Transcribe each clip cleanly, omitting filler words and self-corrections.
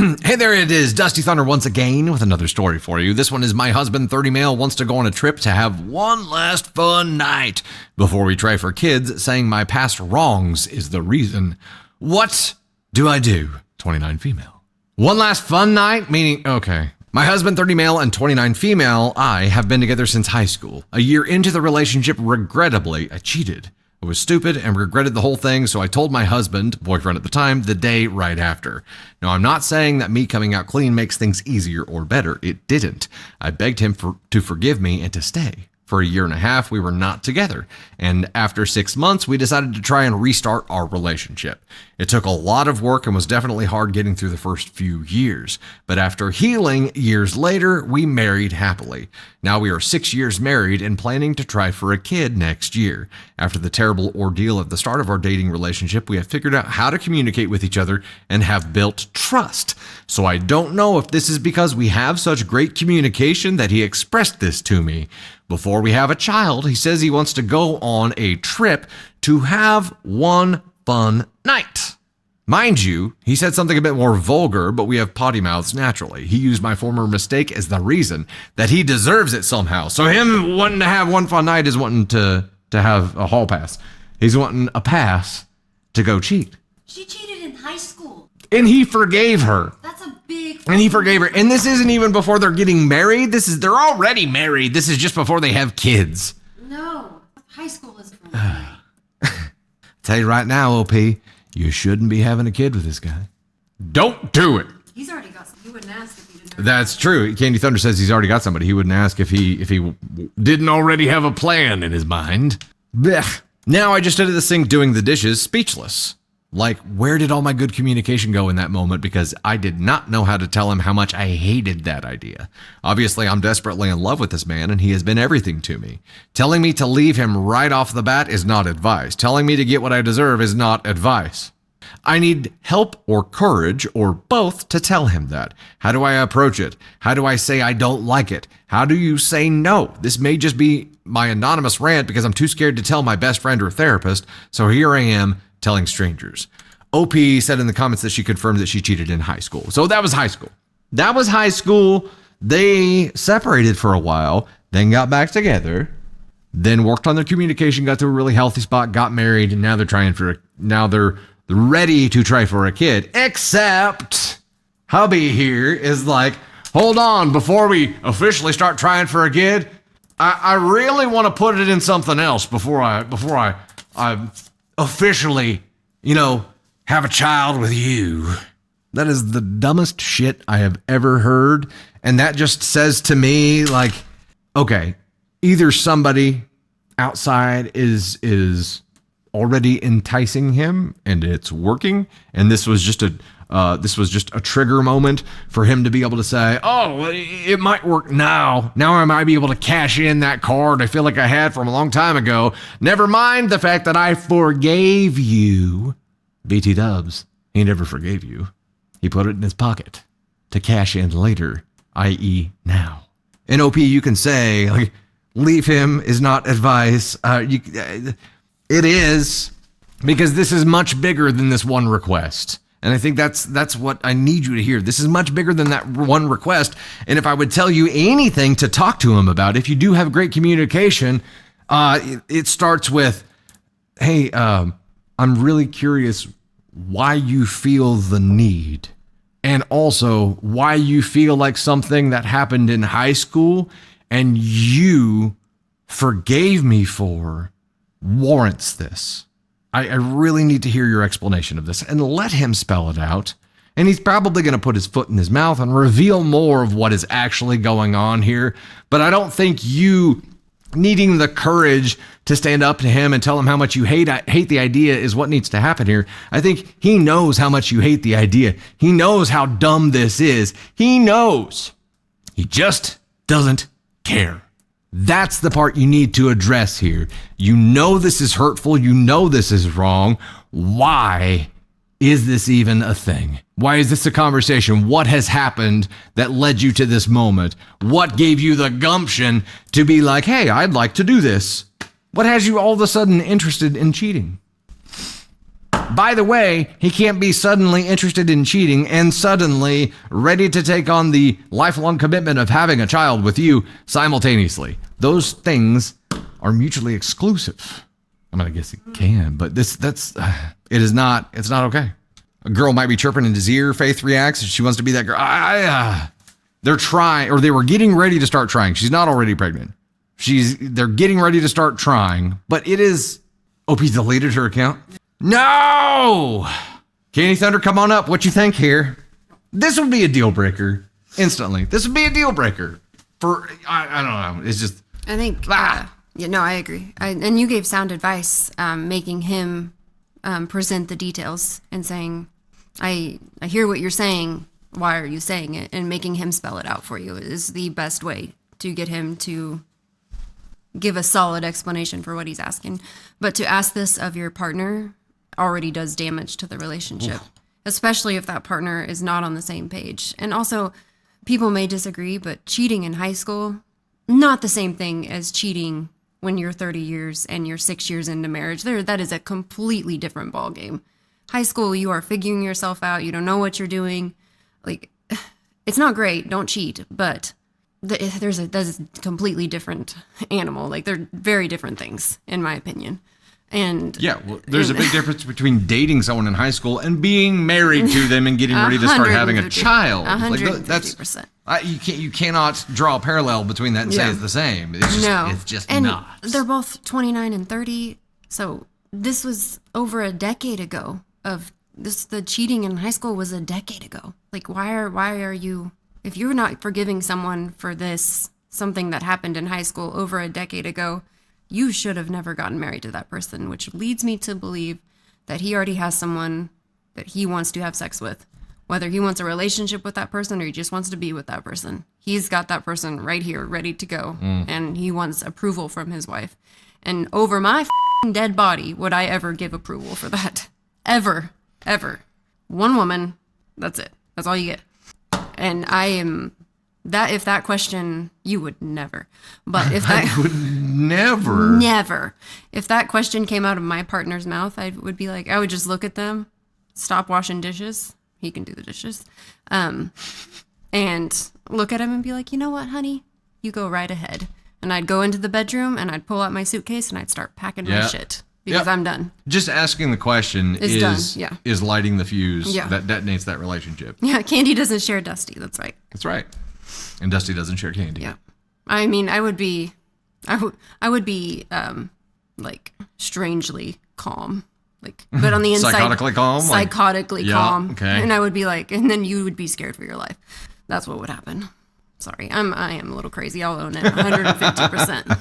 Hey there, it is Dusty Thunder once again with another story for you. This one is my husband, 30 male, wants to go on a trip to have one last fun night before we try for kids, saying my past wrongs is the reason. What do I do? 29 female. One last fun night, meaning, okay. My husband, 30 male and 29 female, I have been together since high school. A year into the relationship, regrettably, I cheated. I was stupid and regretted the whole thing, so I told my husband, boyfriend at the time, the day right after. Now, I'm not saying that me coming out clean makes things easier or better. It didn't. I begged him to forgive me and to stay. For a year and a half, we were not together, and after 6 months, we decided to try and restart our relationship. It took a lot of work and was definitely hard getting through the first few years, but after healing years later, we married happily. Now we are 6 years married and planning to try for a kid next year. After the terrible ordeal at the start of our dating relationship, we have figured out how to communicate with each other and have built trust. So I don't know if this is because we have such great communication that he expressed this to me. Before we have a child, he says he wants to go on a trip to have one fun night. Mind you, he said something a bit more vulgar, but we have potty mouths naturally. He used my former mistake as the reason that he deserves it somehow. So him wanting to have one fun night is wanting to have a hall pass. He's wanting a pass to go cheat. She cheated in high school. And he forgave her. That's a big... And he forgave her. And this isn't even before they're getting married. They're already married. This is just before they have kids. No, high school is for me. Tell you right now, OP, you shouldn't be having a kid with this guy. Don't do it. He's already got some. He wouldn't ask if he didn't. That's true. Candy Thunder says he's already got somebody. He wouldn't ask if he didn't already have a plan in his mind. Blech. Now I just did this thing doing the dishes speechless. Like, where did all my good communication go in that moment? Because I did not know how to tell him how much I hated that idea. Obviously, I'm desperately in love with this man, and he has been everything to me. Telling me to leave him right off the bat is not advice. Telling me to get what I deserve is not advice. I need help or courage or both to tell him that. How do I approach it? How do I say I don't like it? How do you say no? This may just be my anonymous rant because I'm too scared to tell my best friend or therapist, so here I am, telling strangers. OP said in the comments that she confirmed that she cheated in high school. So that was high school. That was high school. They separated for a while, then got back together, then worked on their communication, got to a really healthy spot, got married, and now they're ready to try for a kid. Except hubby here is like, hold on, before we officially start trying for a kid, I really want to put it in something else before I officially, have a child with you. That is the dumbest shit I have ever heard. And that just says to me, like, okay, either somebody outside is already enticing him and it's working, and this was just a trigger moment for him to be able to say, oh, it might work now. Now I might be able to cash in that card I feel like I had from a long time ago. Never mind the fact that I forgave you. BT Dubs, he never forgave you. He put it in his pocket to cash in later, i.e. now. In OP, you can say, like, leave him is not advice. It is, because this is much bigger than this one request. And I think that's what I need you to hear. This is much bigger than that one request. And if I would tell you anything to talk to him about, if you do have great communication, it starts with, hey, I'm really curious why you feel the need. And also why you feel like something that happened in high school and you forgave me for warrants this. I really need to hear your explanation of this, and let him spell it out. And he's probably going to put his foot in his mouth and reveal more of what is actually going on here. But I don't think you needing the courage to stand up to him and tell him how much you hate the idea is what needs to happen here. I think he knows how much you hate the idea. He knows how dumb this is. He knows. He just doesn't care. That's the part you need to address here. You know this is hurtful. You know this is wrong. Why is this even a thing? Why is this a conversation? What has happened that led you to this moment? What gave you the gumption to be like, hey, I'd like to do this? What has you all of a sudden interested in cheating? By the way, he can't be suddenly interested in cheating and suddenly ready to take on the lifelong commitment of having a child with you simultaneously. Those things are mutually exclusive. I mean, I guess it can, but it's not okay. A girl might be chirping in his ear. Faith reacts. She wants to be that girl. They're trying, or they were getting ready to start trying. She's not already pregnant. They're getting ready to start trying, but it is. OP deleted her account. No! Candy Thunder, come on up. What you think here? This would be a deal breaker instantly. This would be a deal breaker for, I don't know. It's just. I think, I agree. And you gave sound advice, making him present the details and saying, I hear what you're saying. Why are you saying it? And making him spell it out for you is the best way to get him to give a solid explanation for what he's asking. But to ask this of your partner already does damage to the relationship, especially if that partner is not on the same page. And also, people may disagree, but cheating in high school, not the same thing as cheating when you're 30 years and you're 6 years into marriage. That is a completely different ballgame. High school, you are figuring yourself out. You don't know what you're doing. Like, it's not great. Don't cheat. But that's a completely different animal. Like, they're very different things, in my opinion. And yeah, well, there's a big difference between dating someone in high school and being married to them and getting ready to start having a child. 150%. You cannot draw a parallel between that and say it's the same. It's just and not. They're both 29 and 30. So this was over a decade ago. The cheating in high school was a decade ago. Like, why are you, if you're not forgiving someone for something that happened in high school over a decade ago, you should have never gotten married to that person, which leads me to believe that he already has someone that he wants to have sex with. Whether he wants a relationship with that person or he just wants to be with that person. He's got that person right here, ready to go. And he wants approval from his wife. And over my dead body would I ever give approval for that. Ever. One woman, that's it. That's all you get. And I am... if that question, you would never. But if that... I would never. Never. If that question came out of my partner's mouth, I would be like, I would just look at them, stop washing dishes. He can do the dishes. And look at him and be like, you know what, honey? You go right ahead. And I'd go into the bedroom and I'd pull out my suitcase and I'd start packing my shit. Because I'm done. Just asking the question is lighting the fuse that detonates that relationship. Yeah, Candy doesn't share Dusty. That's right. That's right. And Dusty doesn't share Candy. Yeah. I mean, I would be like strangely calm. Like, but on the inside, psychotically calm? Psychotically calm. Okay. And I would be like, and then you would be scared for your life. That's what would happen. Sorry, I am a little crazy. I'll own it. 150%.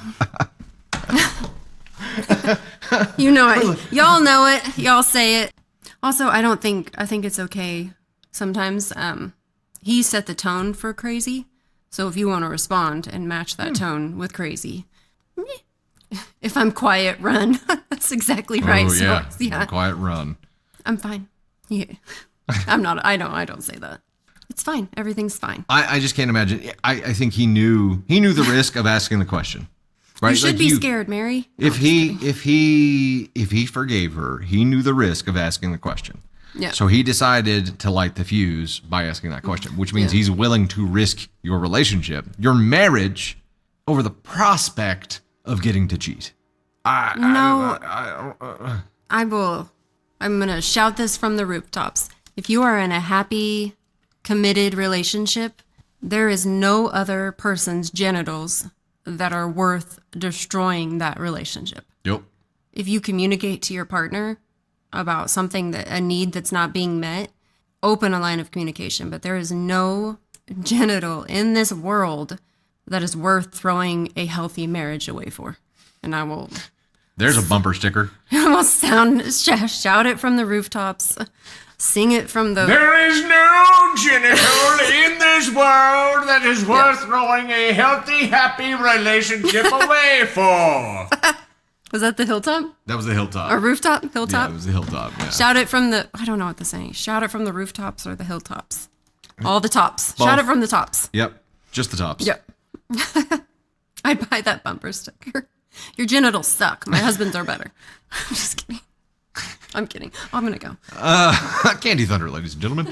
You know it. Y'all know it. Y'all say it. Also, I think it's okay. Sometimes he set the tone for crazy. So if you want to respond and match that tone with crazy, if I'm quiet, run. That's exactly right. Oh, yeah. So, yeah. Quiet, run. I'm fine. Yeah. I'm not. I don't say that. It's fine. Everything's fine. I just can't imagine. I think he knew the risk of asking the question. Right? You should be scared, Mary. If he forgave her, he knew the risk of asking the question. Yeah. So he decided to light the fuse by asking that question, which means he's willing to risk your relationship, your marriage, over the prospect of getting to cheat. I'm going to shout this from the rooftops. If you are in a happy, committed relationship, there is no other person's genitals that are worth destroying that relationship. Yep. If you communicate to your partner about something, a need that's not being met, open a line of communication. But there is no genital in this world that is worth throwing a healthy marriage away for. And I will... There's a bumper sticker. I will shout it from the rooftops. Sing it from the... There is no genital in this world that is worth throwing a healthy, happy relationship away for. Was that the hilltop? That was the hilltop. Or rooftop? Hilltop? Yeah, it was the hilltop. Yeah. Shout it from the... I don't know what the saying is. Shout it from the rooftops or the hilltops. All the tops. Both. Shout it from the tops. Yep. Just the tops. Yep. I'd buy that bumper sticker. Your genitals suck. My husband's are better. I'm just kidding. I'm kidding. I'm gonna go. Candy Thunder, ladies and gentlemen.